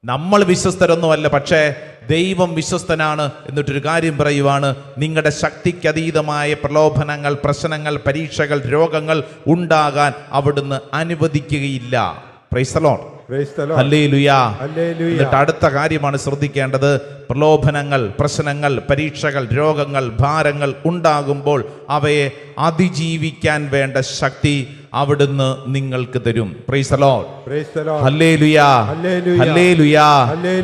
നമ്മൾ വിശ്വസ്തരൊന്നുമല്ല, പക്ഷേ ദൈവം വിശ്വസ്തനാണ്. എന്നിട്ടൊരു കാര്യം പറയുവാണ്, നിങ്ങളുടെ ശക്തിക്കതീതമായ പ്രലോഭനങ്ങൾ, പ്രശ്നങ്ങൾ, പരീക്ഷകൾ, രോഗങ്ങൾ ഉണ്ടാകാൻ അവിടുന്ന് അനുവദിക്കുകയില്ല. Praise the lord. ഹല്ലേലൂയ. എന്നിട്ട് അടുത്ത കാര്യമാണ് ശ്രദ്ധിക്കേണ്ടത്. പ്രലോഭനങ്ങൾ, പ്രശ്നങ്ങൾ, പരീക്ഷകൾ, രോഗങ്ങൾ, ഭാരങ്ങൾ ഉണ്ടാകുമ്പോൾ അവയെ അതിജീവിക്കാൻ വേണ്ട ശക്തി അവിടുന്ന് നിങ്ങൾക്ക് തരും. Price the lord. Hallelujah. Hallelujah.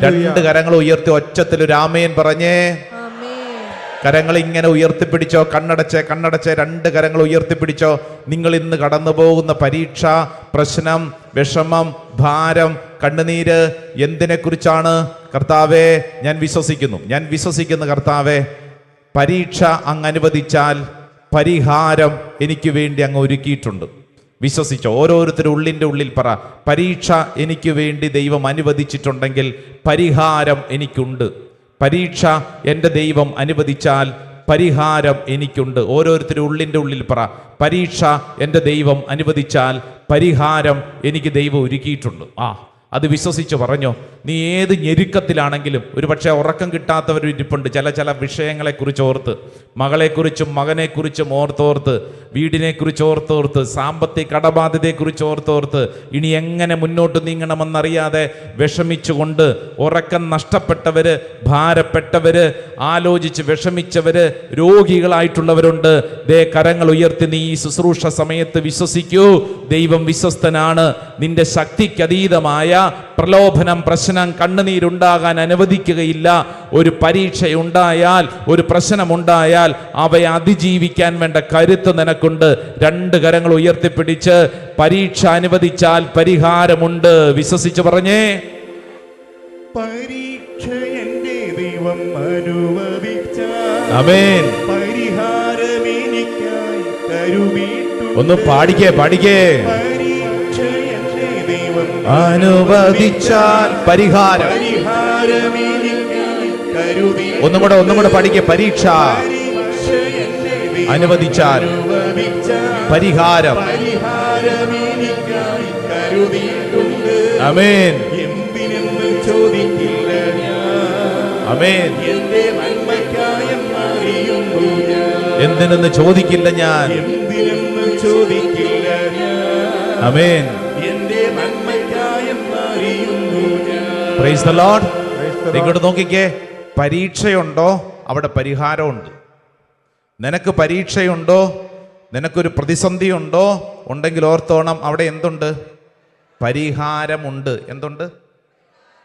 രണ്ട് കരങ്ങൾ ഉയർത്തി ഒച്ചത്തിൽ ഒരു ആമേൻ പറഞ്ഞേ. കരങ്ങൾ ഇങ്ങനെ ഉയർത്തിപ്പിടിച്ചോ, കണ്ണടച്ച് രണ്ട് കരങ്ങൾ ഉയർത്തിപ്പിടിച്ചോ. നിങ്ങൾ ഇന്ന് കടന്നു പോകുന്ന പരീക്ഷ, പ്രശ്നം, വിഷമം, ഭാരം, കണ്ണുനീര് എന്തിനെക്കുറിച്ചാണ്? കർത്താവേ, ഞാൻ വിശ്വസിക്കുന്നു കർത്താവേ, പരീക്ഷ അങ്ങ് അനുവദിച്ചാൽ പരിഹാരം എനിക്ക് വേണ്ടി അങ്ങ് ഒരുക്കിയിട്ടുണ്ട്. വിശ്വസിച്ചോ. ഓരോരുത്തരും ഉള്ളിൻ്റെ ഉള്ളിൽ പറ, പരീക്ഷ എനിക്ക് വേണ്ടി ദൈവം അനുവദിച്ചിട്ടുണ്ടെങ്കിൽ പരിഹാരം എനിക്കുണ്ട്. പരീക്ഷ എൻ്റെ ദൈവം അനുവദിച്ചാൽ പരിഹാരം എനിക്കുണ്ട്. ഓരോരുത്തരും ഉള്ളിൻ്റെ ഉള്ളിൽ പറ, പരീക്ഷ എൻ്റെ ദൈവം അനുവദിച്ചാൽ പരിഹാരം എനിക്ക് ദൈവം ഒരുക്കിയിട്ടുണ്ട്. അത് വിശ്വസിച്ച് പറഞ്ഞോ. നീ ഏത് ഞെരുക്കത്തിലാണെങ്കിലും, ഒരു പക്ഷേ ഉറക്കം കിട്ടാത്തവരിരിപ്പുണ്ട്. ചില വിഷയങ്ങളെക്കുറിച്ച് ഓർത്ത്, മകളെക്കുറിച്ചും മകനെക്കുറിച്ചും ഓർത്തോർത്ത്, വീടിനെക്കുറിച്ച് ഓർത്തോർത്ത്, സാമ്പത്തിക കടബാധ്യതയെക്കുറിച്ച് ഓർത്തോർത്ത്, ഇനി എങ്ങനെ മുന്നോട്ട് നീങ്ങണമെന്നറിയാതെ വിഷമിച്ചുകൊണ്ട് ഉറക്കം നഷ്ടപ്പെട്ടവര്, ഭാരപ്പെട്ടവര്, ആലോചിച്ച് വിഷമിച്ചവര്, രോഗികളായിട്ടുള്ളവരുണ്ട്. ദേ കരങ്ങൾ ഉയർത്തി നീ ഈ ശുശ്രൂഷ സമയത്ത് വിശ്വസിക്കൂ. ദൈവം വിശ്വസ്തനാണ്. നിന്റെ ശക്തിക്കതീതമായ പ്രലോഭനം, പ്രശ്നം, കണ്ണുനീരുണ്ടാകാൻ അനുവദിക്കുകയില്ല. ഒരു പരീക്ഷയുണ്ടായാൽ, ഒരു പ്രശ്നമുണ്ടായാൽ അവയെ അതിജീവിക്കാൻ വേണ്ട കരുത്ത് നിനക്കുണ്ട്. രണ്ട് കരങ്ങൾ ഉയർത്തിപ്പിടിച്ച്, പരീക്ഷ അനുവദിച്ചാൽ പരിഹാരമുണ്ട്. വിശ്വസിച്ച് പറഞ്ഞേ. പരീക്ഷ എൻ്റെ ദൈവം അനുവദിച്ചാൽ ആമേൻ. പരിഹാരം എനിക്കായി കരുതിയിട്ടുണ്ട്. ഒന്ന് പാടിക്കേ. അനുവദിച്ചാൽ പരിഹാരം. ഒന്നും കൂടെ പഠിക്കേ. പരീക്ഷ അനുവദിച്ചാൽ പരിഹാരം. ആമേൻ. ആമേൻ. എന്തിനെന്ന് ചോദിക്കില്ല ഞാൻ. ആമേൻ. Praise the lord. ഇങ്ങോട്ട് നോക്കിക്കേ. പരീക്ഷയുണ്ടോ, അവിടെ പരിഹാരമുണ്ട്. നിനക്ക് പരീക്ഷയുണ്ടോ, നിനക്കൊരു പ്രതിസന്ധി ഉണ്ടോ, ഉണ്ടെങ്കിൽ ഓർത്തോണം, അവിടെ എന്തുണ്ട്? പരിഹാരമുണ്ട്. എന്തുണ്ട്?